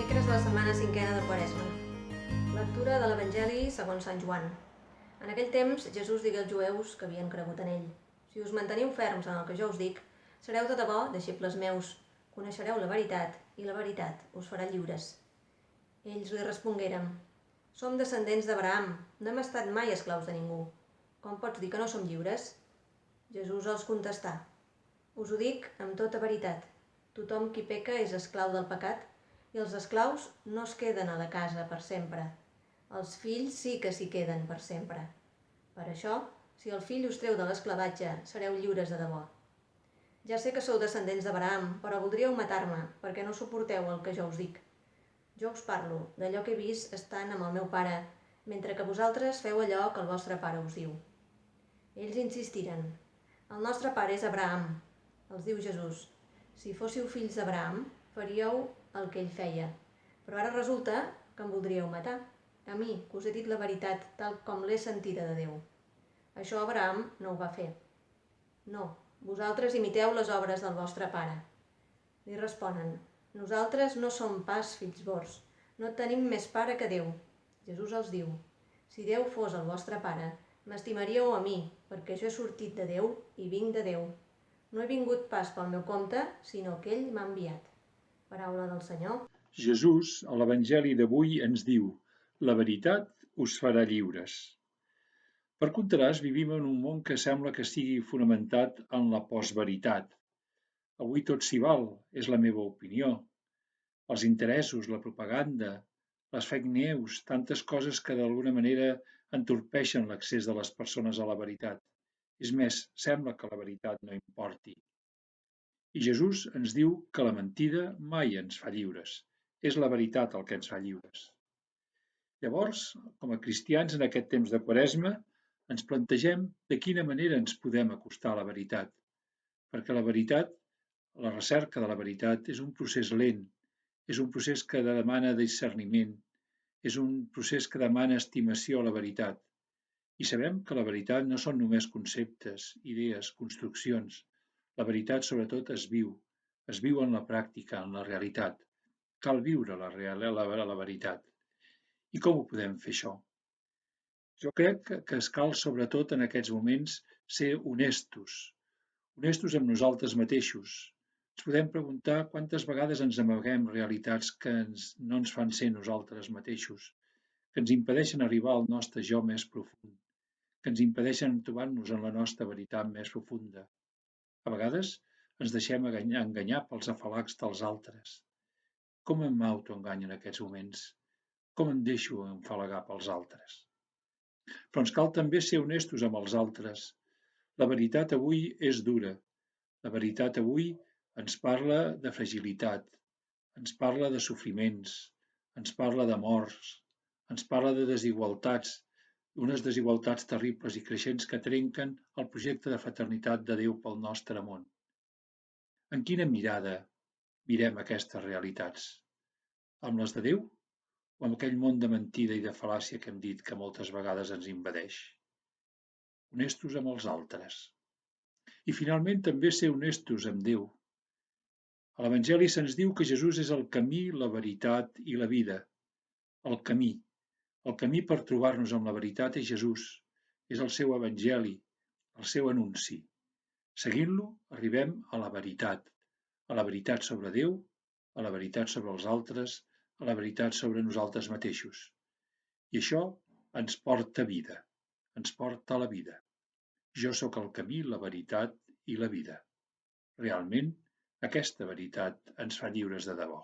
Dimecres de la setmana cinquena de Quaresma. Lectura de l'Evangeli segons Sant Joan. En aquell temps, Jesús digué als jueus que havien cregut en ell: Si us manteniu ferms en el que jo us dic, sereu de debò deixebles meus, coneixereu la veritat i la veritat us farà lliures. Ells li respongueren: Som descendents d'Abraham, no hem estat mai esclaus de ningú. Com pots dir que no som lliures? Jesús els contestà: Us ho dic amb tota veritat. Tothom qui peca és esclau del pecat, i els esclaus no es queden a la casa per sempre. Els fills sí que s'hi queden per sempre. Per això, si el fill us treu de l'esclavatge, sereu lliures de debò. Ja sé que sou descendents d'Abraham, però voldríeu matar-me, perquè no suporteu el que jo us dic. Jo us parlo d'allò que he vist estant amb el meu pare, mentre que vosaltres feu allò que el vostre pare us diu. Ells insistiren: El nostre pare és Abraham. Els diu Jesús: Si fóssiu fills d'Abraham, faríeu el que ell feia. Però ara resulta que em voldríeu matar, a mi, que us he dit la veritat tal com l'he sentida de Déu. Això Abraham no ho va fer. No, vosaltres imiteu les obres del vostre pare. Li responen: Nosaltres no som pas fills vors, no tenim més pare que Déu. Jesús els diu: Si Déu fos el vostre pare, m'estimaríeu a mi, perquè jo he sortit de Déu i vinc de Déu. No he vingut pas pel meu compte, sinó que ell m'ha enviat. Paraula del Senyor. Jesús, a l'Evangeli d'avui, ens diu: La veritat us farà lliures. Per contrast, vivim en un món que sembla que estigui fonamentat en la postveritat. Avui tot s'hi val, és la meva opinió. Els interessos, la propaganda, les fake news, tantes coses que d'alguna manera entorpeixen l'accés de les persones a la veritat. És més, sembla que la veritat no importi. I Jesús ens diu que la mentida mai ens fa lliures. És la veritat el que ens fa lliures. Llavors, com a cristians en aquest temps de Quaresma, ens plantegem de quina manera ens podem acostar a la veritat, perquè la veritat, la recerca de la veritat, és un procés lent, és un procés que demana discerniment, és un procés que demana estimació a la veritat. I sabem que la veritat no són només conceptes, idees, construccions. La veritat, sobretot, es viu en la pràctica, en la realitat. Cal viure la veritat. I com ho podem fer, això? Jo crec que es cal, sobretot en aquests moments, ser honestos amb nosaltres mateixos. Ens podem preguntar quantes vegades ens amaguem realitats que no ens fan ser nosaltres mateixos, que ens impedeixen arribar al nostre jo més profund, que ens impedeixen trobar-nos en la nostra veritat més profunda. A vegades ens deixem enganyar pels afalacs dels altres. Com em m'autoenganyo en aquests moments? Com em deixo enfalagar pels altres? Però ens cal també ser honestos amb els altres. La veritat avui és dura. La veritat avui ens parla de fragilitat, ens parla de sofriments, ens parla de morts, ens parla de desigualtats, unes desigualtats terribles i creixents que trenquen el projecte de fraternitat de Déu pel nostre món. En quina mirada mirem aquestes realitats? Amb les de Déu o amb aquell món de mentida i de fal·làcia que hem dit que moltes vegades ens invadeix? Honestos amb els altres. I finalment també ser honestos amb Déu. A l'Evangeli se'ns diu que Jesús és el camí, la veritat i la vida. El camí. El camí per trobar-nos amb la veritat és Jesús. És el seu Evangeli, el seu anunci. Seguint-lo, arribem a la veritat sobre Déu, a la veritat sobre els altres, a la veritat sobre nosaltres mateixos. I això ens porta vida, ens porta a la vida. Jo sóc el camí, la veritat i la vida. Realment, aquesta veritat ens fa lliures de debò.